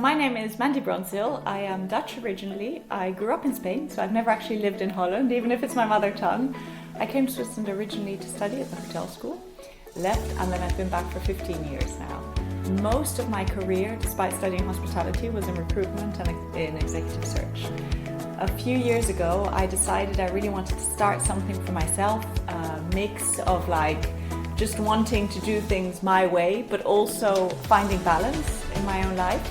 my name is Mandy Bronsil. I am Dutch originally. I grew up in Spain, so I've never actually lived in Holland, even if it's my mother tongue. I came to Switzerland originally to study at the hotel school, left, and then I've been back for 15 years now. Most of my career, despite studying hospitality, was in recruitment and in executive search. A few years ago, I decided I really wanted to start something for myself, a mix of just wanting to do things my way, but also finding balance in my own life.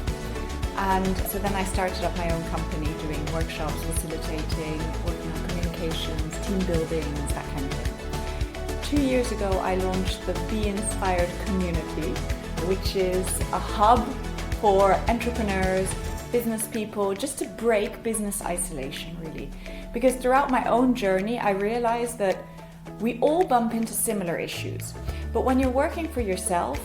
And so then I started up my own company, doing workshops, facilitating, working on communications, team buildings, that kind of thing. 2 years ago, I launched the Be Inspired community, which is a hub for entrepreneurs, business people, just to break business isolation, really. Because throughout my own journey, I realized that we all bump into similar issues. But when you're working for yourself,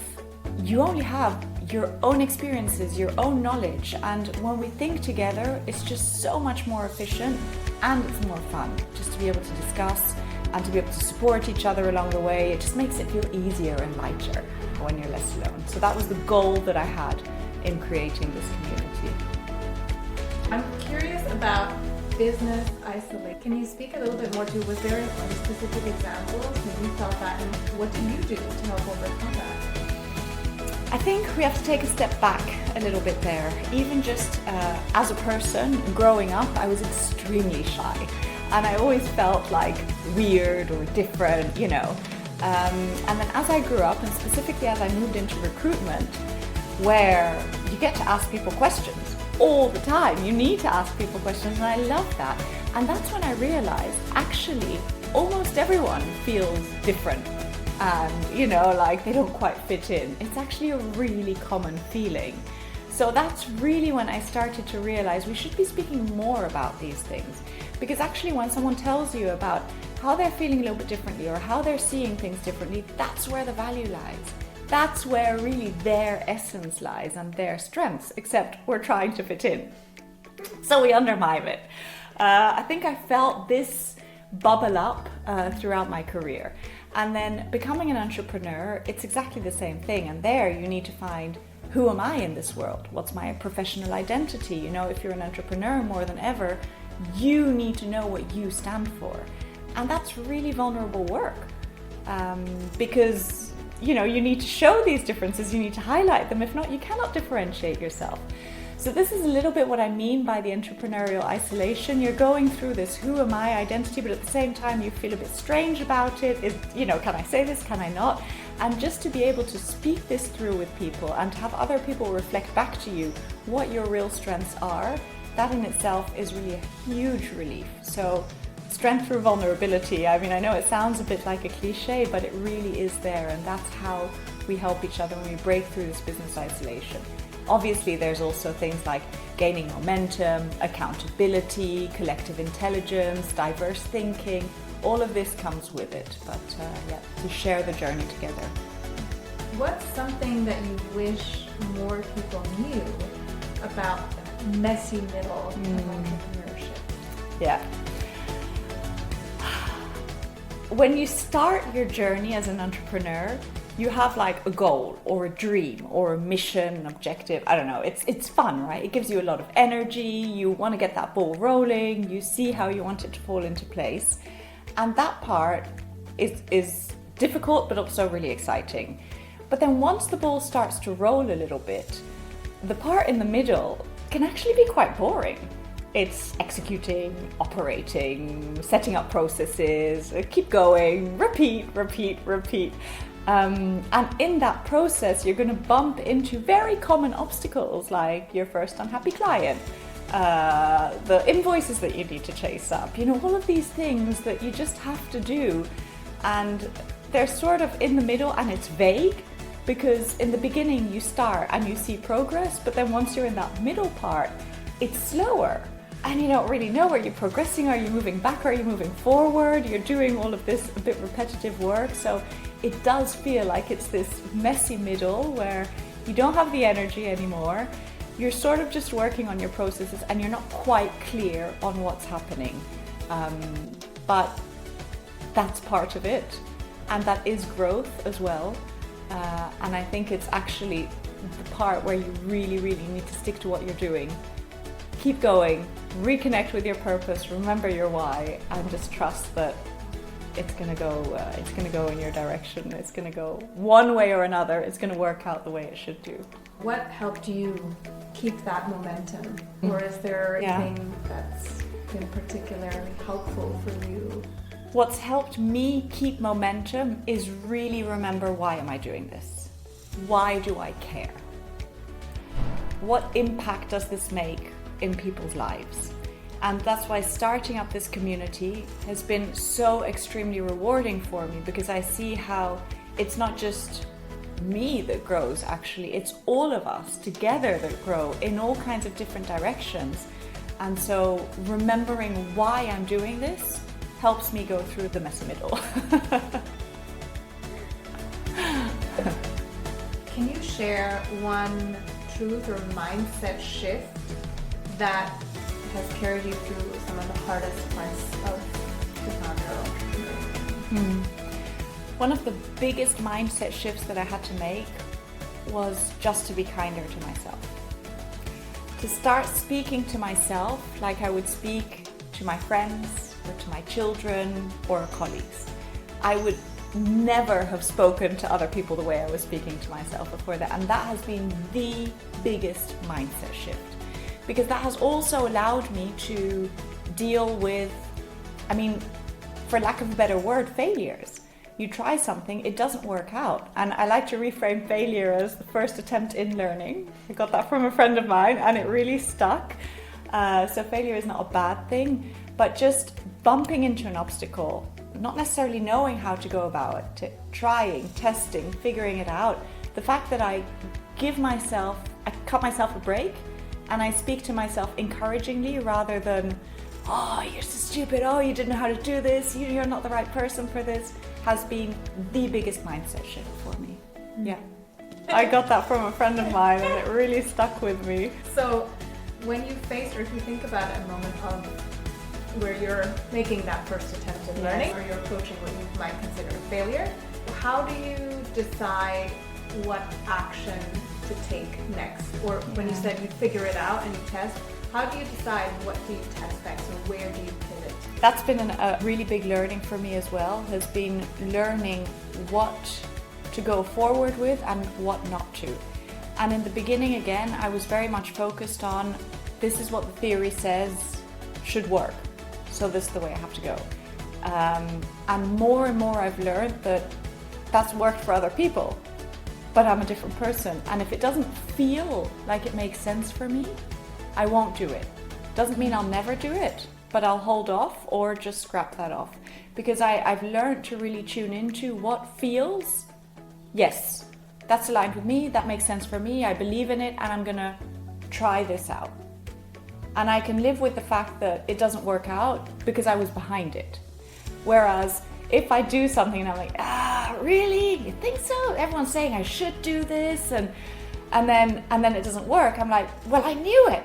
you only have your own experiences, your own knowledge. And when we think together, it's just so much more efficient and it's more fun just to be able to discuss and to be able to support each other along the way. It just makes it feel easier and lighter when you're less alone. So that was the goal that I had in creating this community. I'm curious about business isolation. Can you speak a little bit more to, was there any specific examples when you felt that, and what do you do to help overcome that? I think we have to take a step back a little bit there. Even just as a person growing up, I was extremely shy. And I always felt weird or different, And then as I grew up, and specifically as I moved into recruitment, where you get to ask people questions all the time. You need to ask people questions, and I love that. And that's when I realized, actually, almost everyone feels different. And, they don't quite fit in. It's actually a really common feeling. So that's really when I started to realize we should be speaking more about these things. Because actually when someone tells you about how they're feeling a little bit differently or how they're seeing things differently, that's where the value lies. That's where really their essence lies and their strengths, except we're trying to fit in. So we undermine it. I think I felt this bubble up throughout my career. And then becoming an entrepreneur, it's exactly the same thing. And there you need to find, who am I in this world? What's my professional identity? If you're an entrepreneur more than ever, you need to know what you stand for. And that's really vulnerable work because you need to show these differences, you need to highlight them. If not, you cannot differentiate yourself. So this is a little bit what I mean by the entrepreneurial isolation. You're going through this who am I identity, but at the same time you feel a bit strange about it. Can I say this, can I not? And just to be able to speak this through with people and to have other people reflect back to you what your real strengths are, that in itself is really a huge relief. So strength through vulnerability, I know it sounds a bit like a cliche, but it really is there, and that's how we help each other when we break through this business isolation. Obviously, there's also things like gaining momentum, accountability, collective intelligence, diverse thinking. All of this comes with it, but we share the journey together. What's something that you wish more people knew about the messy middle of entrepreneurship? Yeah. When you start your journey as an entrepreneur, you have a goal or a dream or a mission, an objective. I don't know. It's fun, right? It gives you a lot of energy. You want to get that ball rolling. You see how you want it to fall into place. And that part is difficult, but also really exciting. But then once the ball starts to roll a little bit, the part in the middle can actually be quite boring. It's executing, operating, setting up processes, keep going, repeat. And in that process, you're going to bump into very common obstacles like your first unhappy client, the invoices that you need to chase up, all of these things that you just have to do. And they're sort of in the middle, and it's vague because in the beginning you start and you see progress, but then once you're in that middle part, it's slower. And you don't really know, are you progressing? Are you moving back? Are you moving forward? You're doing all of this a bit repetitive work. So it does feel like it's this messy middle where you don't have the energy anymore. You're sort of just working on your processes and you're not quite clear on what's happening. But that's part of it. And that is growth as well. And I think it's actually the part where you really, really need to stick to what you're doing. Keep going, reconnect with your purpose, remember your why, and just trust that it's gonna go in your direction. It's gonna go one way or another. It's gonna work out the way it should do. What helped you keep that momentum? Or is there anything that's been particularly helpful for you? What's helped me keep momentum is really remember, why am I doing this? Why do I care? What impact does this make in people's lives? And that's why starting up this community has been so extremely rewarding for me, because I see how it's not just me that grows, actually, it's all of us together that grow in all kinds of different directions. And so remembering why I'm doing this helps me go through the messy middle. Can you share one truth or mindset shift that has carried you through some of the hardest parts of the founder? One of the biggest mindset shifts that I had to make was just to be kinder to myself. To start speaking to myself like I would speak to my friends or to my children or colleagues. I would never have spoken to other people the way I was speaking to myself before that, and that has been the biggest mindset shift, because that has also allowed me to deal with, for lack of a better word, failures. You try something, it doesn't work out. And I like to reframe failure as the first attempt in learning. I got that from a friend of mine and it really stuck. So failure is not a bad thing, but just bumping into an obstacle, not necessarily knowing how to go about it, trying, testing, figuring it out. The fact that I cut myself a break and I speak to myself encouragingly rather than, oh, you're so stupid, oh, you didn't know how to do this, you're not the right person for this, has been the biggest mindset shift for me. Yeah. I got that from a friend of mine and it really stuck with me. So when you face, or if you think about a moment of where you're making that first attempt at learning, or you're approaching what you might consider a failure, how do you decide what action to take next? Or when you said you figure it out and you test, how do you decide what do you test next, or where do you pivot? That's been a really big learning for me as well, has been learning what to go forward with and what not to. And in the beginning, again, I was very much focused on, this is what the theory says should work, so this is the way I have to go. And more I've learned that that's worked for other people, but I'm a different person. And if it doesn't feel like it makes sense for me, I won't do it. Doesn't mean I'll never do it, but I'll hold off or just scrap that off. Because I've learned to really tune into what feels, yes, that's aligned with me, that makes sense for me, I believe in it, and I'm gonna try this out. And I can live with the fact that it doesn't work out because I was behind it. Whereas if I do something and I'm like, really? You think so? Everyone's saying I should do this, and then it doesn't work. I'm like, well, I knew it.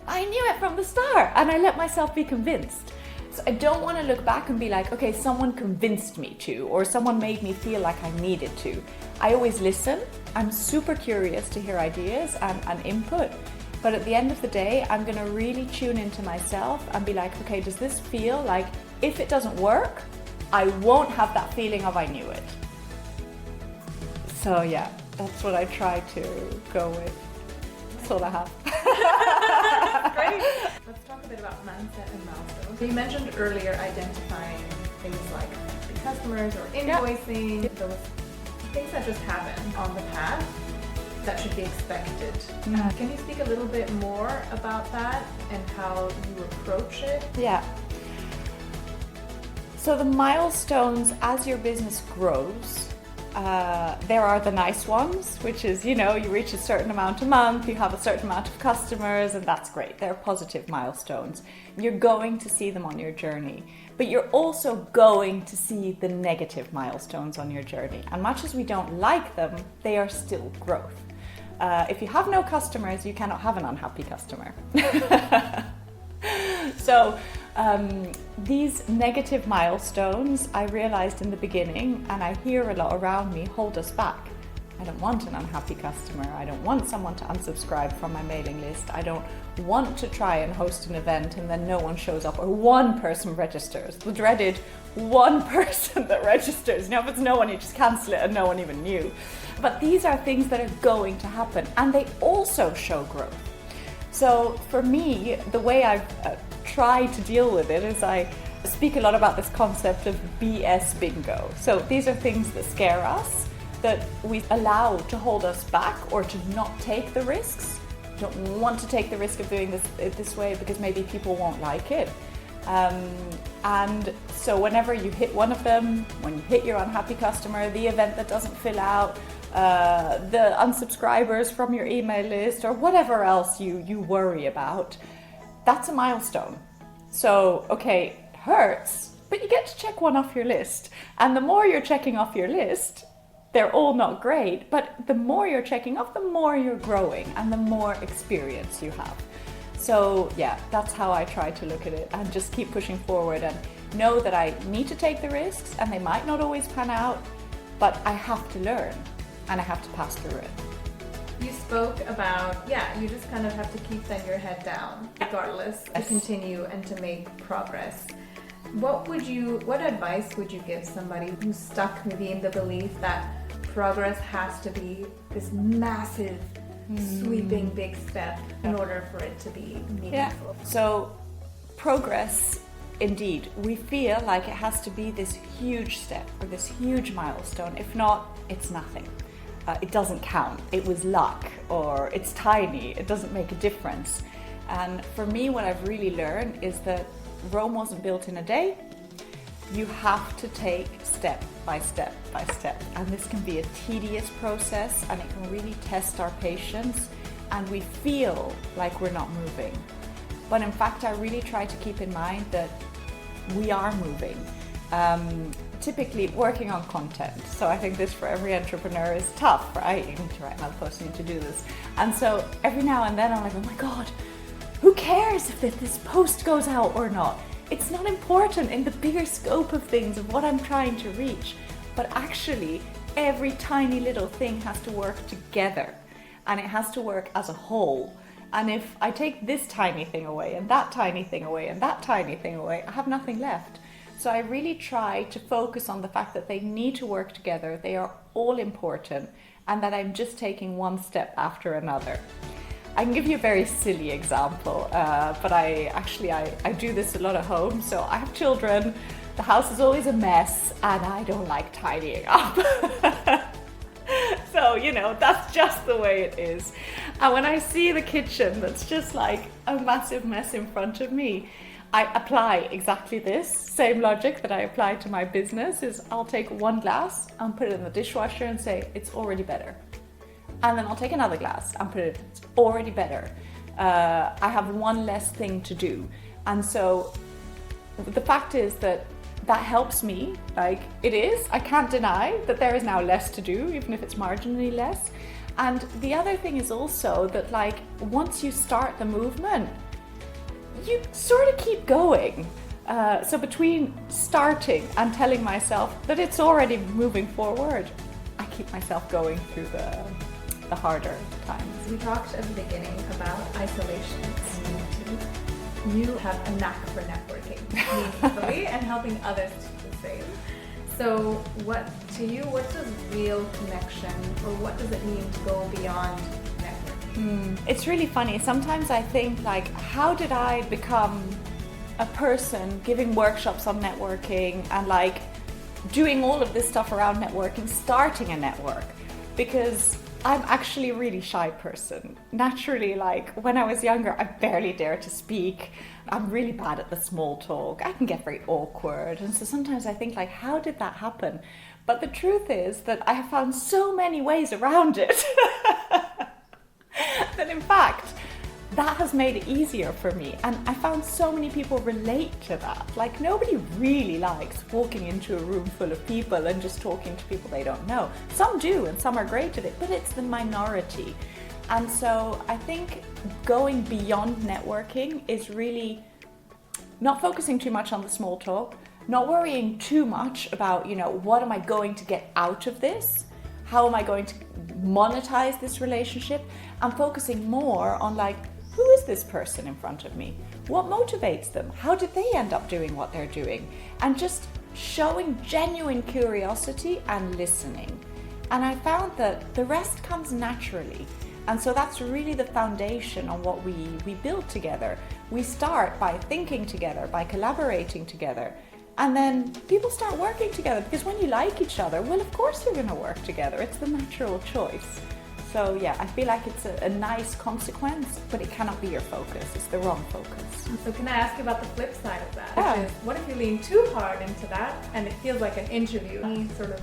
I knew it from the start, and I let myself be convinced. So I don't want to look back and be like, okay, someone convinced me to, or someone made me feel like I needed to. I always listen. I'm super curious to hear ideas and input. But at the end of the day, I'm going to really tune into myself and be like, okay, does this feel like, if it doesn't work, I won't have that feeling of I knew it. So yeah, that's what I try to go with. That's all I have. Great. Let's talk a bit about mindset and milestones. You mentioned earlier identifying things like customers or invoicing, those things that just happen on the path that should be expected. Can you speak a little bit more about that and how you approach it? Yeah. So the milestones, as your business grows, there are the nice ones, which is, you reach a certain amount a month, you have a certain amount of customers, and that's great. They're positive milestones. You're going to see them on your journey, but you're also going to see the negative milestones on your journey. And much as we don't like them, they are still growth. If you have no customers, you cannot have an unhappy customer. So these negative milestones, I realized in the beginning, and I hear a lot around me, hold us back. I don't want an unhappy customer. I don't want someone to unsubscribe from my mailing list. I don't want to try and host an event and then no one shows up or one person registers. The dreaded one person that registers. If it's no one, you just cancel it and no one even knew. But these are things that are going to happen, and they also show growth. So for me, the way I've tried to deal with it is I speak a lot about this concept of BS bingo. So these are things that scare us, that we allow to hold us back or to not take the risks. Don't want to take the risk of doing this way because maybe people won't like it. And so whenever you hit one of them, when you hit your unhappy customer, the event that doesn't fill out, the unsubscribers from your email list, or whatever else you worry about, that's a milestone. So, okay, it hurts, but you get to check one off your list. And the more you're checking off your list, they're all not great, but the more you're checking off, the more you're growing and the more experience you have. So yeah, that's how I try to look at it, and just keep pushing forward and know that I need to take the risks, and they might not always pan out, but I have to learn and I have to pass through it. You spoke about, you just kind of have to keep then your head down regardless to continue and to make progress. What advice would you give somebody who's stuck maybe in the belief that progress has to be this massive, sweeping big step in order for it to be meaningful? Yeah. So progress, indeed, we feel like it has to be this huge step or this huge milestone. If not, it's nothing. It doesn't count. It was luck, or it's tiny. It doesn't make a difference. And for me, what I've really learned is that Rome wasn't built in a day. You have to take step by step by step. And this can be a tedious process, and it can really test our patience, and we feel like we're not moving. But in fact, I really try to keep in mind that we are moving. Typically working on content. So I think this for every entrepreneur is tough, right? You need to write another post, you need to do this. And so every now and then I'm like, oh my God, who cares if this post goes out or not? It's not important in the bigger scope of things, of what I'm trying to reach. But actually, every tiny little thing has to work together, and it has to work as a whole. And if I take this tiny thing away, and that tiny thing away, and that tiny thing away, I have nothing left. So I really try to focus on the fact that they need to work together, they are all important, and that I'm just taking one step after another. I can give you a very silly example, but I do this a lot at home. So I have children, the house is always a mess, and I don't like tidying up. So, that's just the way it is. And when I see the kitchen that's just like a massive mess in front of me, I apply exactly this same logic that I apply to my business. Is I'll take one glass and put it in the dishwasher and say, it's already better. And then I'll take another glass and put it, it's already better. I have one less thing to do. And so the fact is that helps me, like it is. I can't deny that there is now less to do, even if it's marginally less. And the other thing is also that once you start the movement, you sort of keep going. So between starting and telling myself that it's already moving forward, I keep myself going through the harder times. We talked at the beginning about isolation. You have a knack for networking meaningfully and helping others to do the same. So what does real connection, or what does it mean to go beyond networking? It's really funny. Sometimes I think how did I become a person giving workshops on networking and doing all of this stuff around networking, starting a network? Because I'm actually a really shy person. Naturally, when I was younger, I barely dared to speak. I'm really bad at the small talk. I can get very awkward. And so sometimes I think how did that happen? But the truth is that I have found so many ways around it that in fact, that has made it easier for me. And I found so many people relate to that. Nobody really likes walking into a room full of people and just talking to people they don't know. Some do, and some are great at it, but it's the minority. And so I think going beyond networking is really not focusing too much on the small talk, not worrying too much about, what am I going to get out of this? How am I going to monetize this relationship and focusing more on like, who is this person in front of me? What motivates them? How did they end up doing what they're doing? And just showing genuine curiosity and listening. And I found that the rest comes naturally. And so that's really the foundation on what we build together. We start by thinking together, by collaborating together. And then people start working together, because when you like each other, well, of course you're going to work together. It's the natural choice. So yeah, I feel like it's a nice consequence, but it cannot be your focus. It's the wrong focus. So can I ask you about the flip side of that? Yeah. Which is, what if you lean too hard into that and it feels like an interview? Any sort of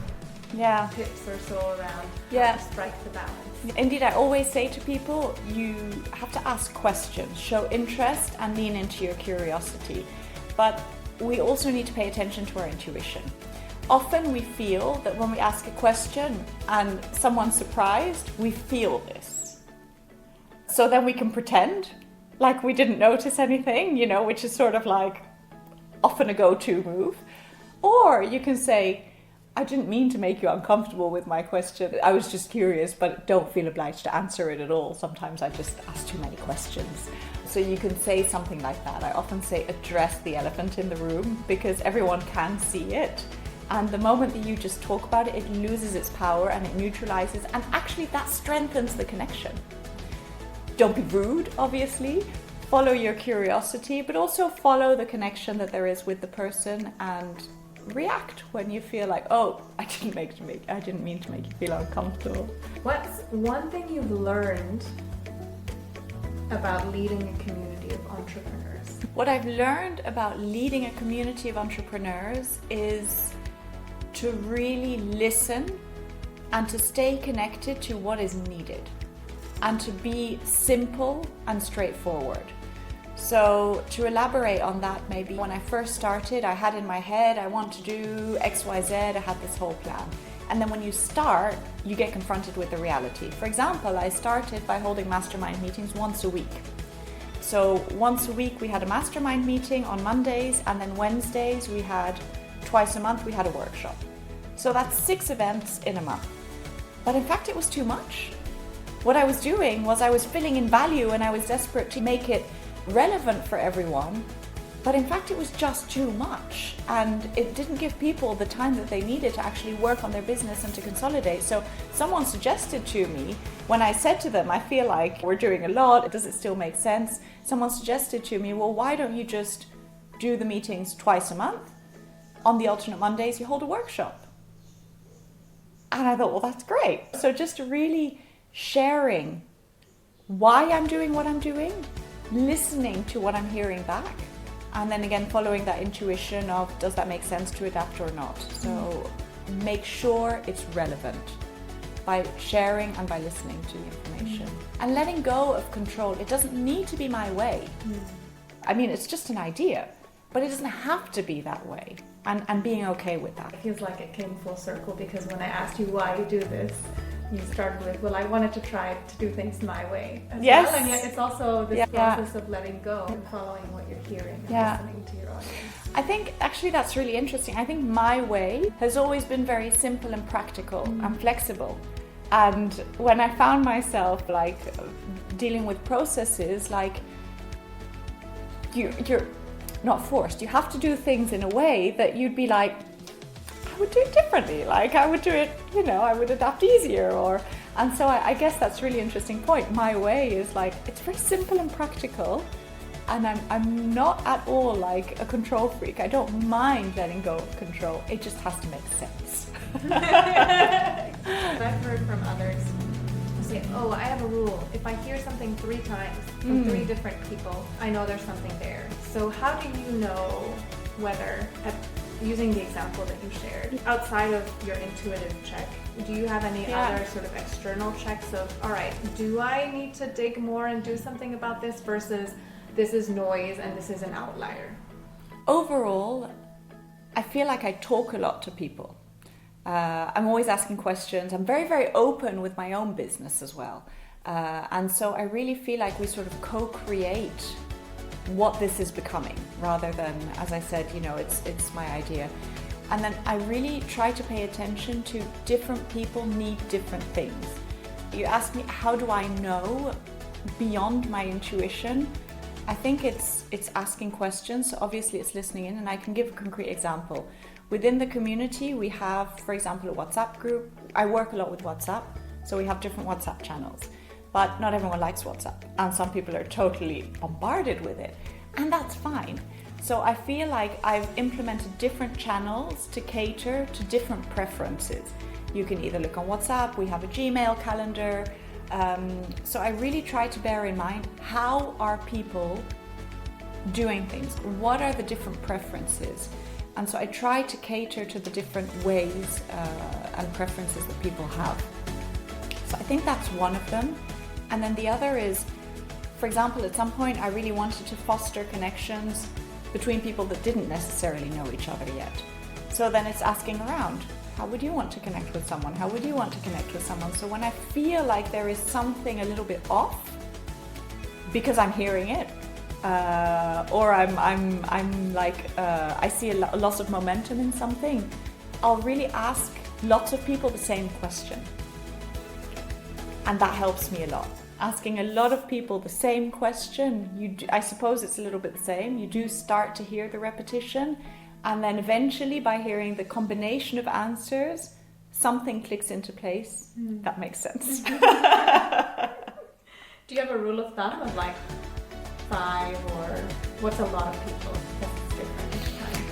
tips or so around how to strike the balance? Indeed, I always say to people, you have to ask questions, show interest and lean into your curiosity. But we also need to pay attention to our intuition. Often we feel that when we ask a question and someone's surprised, we feel this. So then we can pretend like we didn't notice anything, which is sort of like often a go-to move. Or you can say, I didn't mean to make you uncomfortable with my question. I was just curious, but don't feel obliged to answer it at all. Sometimes I just ask too many questions. So you can say something like that. I often say address the elephant in the room, because everyone can see it. And the moment that you just talk about it, it loses its power and it neutralizes. And actually that strengthens the connection. Don't be rude, obviously. Follow your curiosity, but also follow the connection that there is with the person, and react when you feel like, oh, I didn't mean to make you feel uncomfortable. What's one thing you've learned about leading a community of entrepreneurs? What I've learned about leading a community of entrepreneurs is to really listen and to stay connected to what is needed, and to be simple and straightforward. So to elaborate on that, maybe when I first started, I had in my head, I want to do X, Y, Z, I had this whole plan. And then when you start, you get confronted with the reality. For example, I started by holding mastermind meetings once a week. So once a week we had a mastermind meeting on Mondays, and then Wednesdays we had, twice a month we had a workshop. So that's 6 events in a month. But in fact it was too much. What I was doing was I was filling in value, and I was desperate to make it relevant for everyone, but in fact it was just too much, and it didn't give people the time that they needed to actually work on their business and to consolidate. So someone suggested to me, when I said to them, I feel like we're doing a lot, does it still make sense? Someone suggested to me, well, why don't you just do the meetings twice a month? On the alternate Mondays you hold a workshop. And I thought, well, that's great. So just really sharing why I'm doing what I'm doing, listening to what I'm hearing back, and then again following that intuition of, does that make sense to adapt or not? So make sure it's relevant by sharing and by listening to the information, and letting go of control. It doesn't need to be my way. I mean, it's just an idea, but it doesn't have to be that way, and being okay with that. It feels like it came full circle, because when I asked you why you do this, you started with, well, I wanted to try to do things my way as well, and yet it's also this process of letting go and following what you're hearing and listening to your audience. I think actually that's really interesting. I think my way has always been very simple and practical and flexible. And when I found myself like dealing with processes, like you're not forced, you have to do things in a way that you'd be like, I would do it differently, like I would do it, I would adapt easier, and so I guess that's a really interesting point. My way is like, it's very simple and practical, and I'm not at all like a control freak. I don't mind letting go of control, it just has to make sense. I've heard from others who say, oh, I have a rule, if I hear something 3 times from 3 different people, I know there's something there. So how do you know whether, using the example that you shared, outside of your intuitive check, do you have any other sort of external checks of, all right, do I need to dig more and do something about this, versus this is noise and this is an outlier? Overall, I feel like I talk a lot to people. I'm always asking questions. I'm very, very open with my own business as well. And so I really feel like we sort of co-create what this is becoming, rather than, as I said, it's my idea. And then I really try to pay attention to different people need different things. You ask me, how do I know beyond my intuition? I think it's asking questions. So obviously it's listening in, and I can give a concrete example. Within the community, we have, for example, a WhatsApp group. I work a lot with WhatsApp, so we have different WhatsApp channels. But not everyone likes WhatsApp, and some people are totally bombarded with it, and that's fine. So I feel like I've implemented different channels to cater to different preferences. You can either look on WhatsApp, we have a Gmail calendar. So I really try to bear in mind, how are people doing things? What are the different preferences? And so I try to cater to the different ways and preferences that people have. So I think that's one of them. And then the other is, for example, at some point I really wanted to foster connections between people that didn't necessarily know each other yet. So then it's asking around, how would you want to connect with someone? How would you want to connect with someone? So when I feel like there is something a little bit off, because I'm hearing it, or I'm like, I see a loss of momentum in something, I'll really ask lots of people the same question. And that helps me a lot. Asking a lot of people the same question, I suppose it's a little bit the same. You do start to hear the repetition, and then eventually by hearing the combination of answers, something clicks into place. That makes sense. Do you have a rule of thumb of like 5, or what's a lot of people? That's different each time.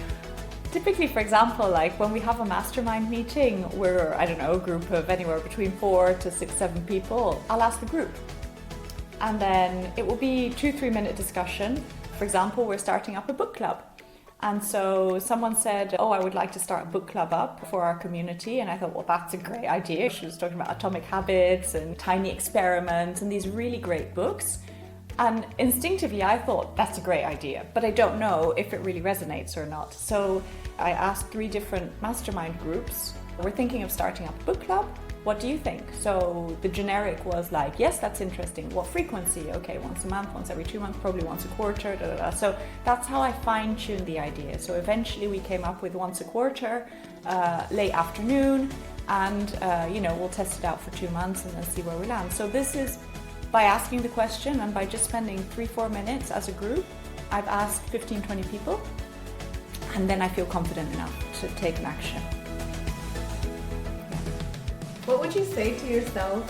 Typically, for example, like when we have a mastermind meeting, we're, I don't know, a group of anywhere between 4 to 6, 7 people, I'll ask the group. And then it will be 2-3 minute discussion. For example, we're starting up a book club. And so someone said, oh, I would like to start a book club up for our community. And I thought, well, that's a great idea. She was talking about Atomic Habits and Tiny Experiments and these really great books. And instinctively, I thought, that's a great idea, but I don't know if it really resonates or not. So I asked 3 different mastermind groups. We're thinking of starting up a book club. What do you think? So the generic was like, yes, that's interesting. What frequency? Okay, once a month, once every 2 months, probably once a quarter. Da, da, da. So that's how I fine-tuned the idea. So eventually we came up with once a quarter, late afternoon, and we'll test it out for 2 months and then see where we land. So this is by asking the question, and by just spending 3-4 minutes as a group. I've asked 15-20 people, and then I feel confident enough to take an action. What would you say to yourself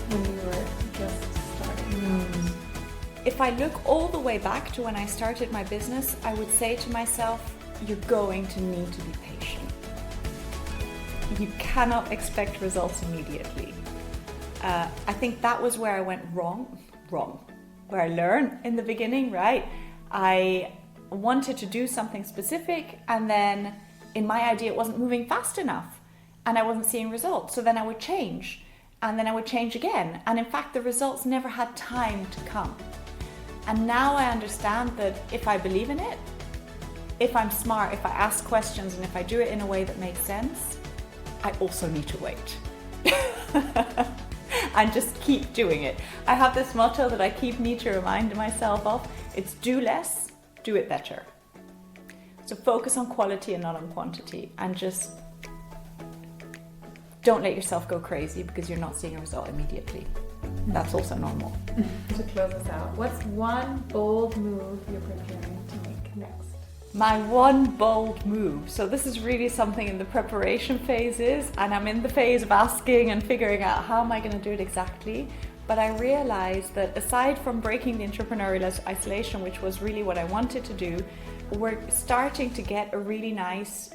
when you were just starting? If I look all the way back to when I started my business, I would say to myself, you're going to need to be patient. You cannot expect results immediately. I think that was where I went wrong, where I learned in the beginning, right? I wanted to do something specific, and then in my idea, it wasn't moving fast enough, and I wasn't seeing results. So then I would change, and then I would change again. And in fact, the results never had time to come. And now I understand that if I believe in it, if I'm smart, if I ask questions, and if I do it in a way that makes sense, I also need to wait. And just keep doing it. I have this motto that I need to remind myself of. It's do less, do it better. So focus on quality and not on quantity, and just don't let yourself go crazy because you're not seeing a result immediately. That's also normal. To close us out, what's one bold move you're preparing to make next? My one bold move. So this is really something in the preparation phases, and I'm in the phase of asking and figuring out how am I going to do it exactly. But I realized that aside from breaking the entrepreneurial isolation, which was really what I wanted to do, we're starting to get a really nice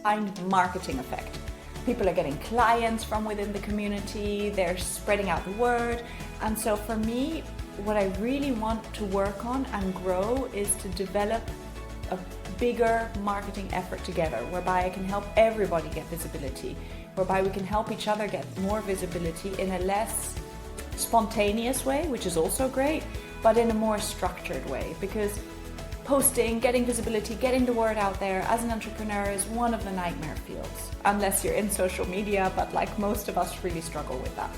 marketing effect. People are getting clients from within the community, they're spreading out the word. And so for me, what I really want to work on and grow is to develop a bigger marketing effort together, whereby I can help everybody get visibility, whereby we can help each other get more visibility in a less spontaneous way, which is also great, but in a more structured way. Because posting, getting visibility, getting the word out there as an entrepreneur is one of the nightmare fields, unless you're in social media, but like most of us really struggle with that.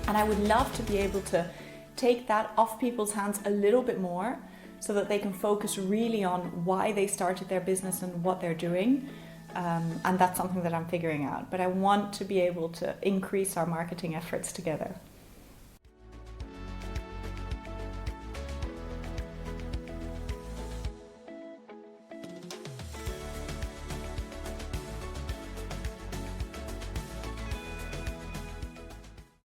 And I would love to be able to take that off people's hands a little bit more, so that they can focus really on why they started their business and what they're doing. And that's something that I'm figuring out. But I want to be able to increase our marketing efforts together.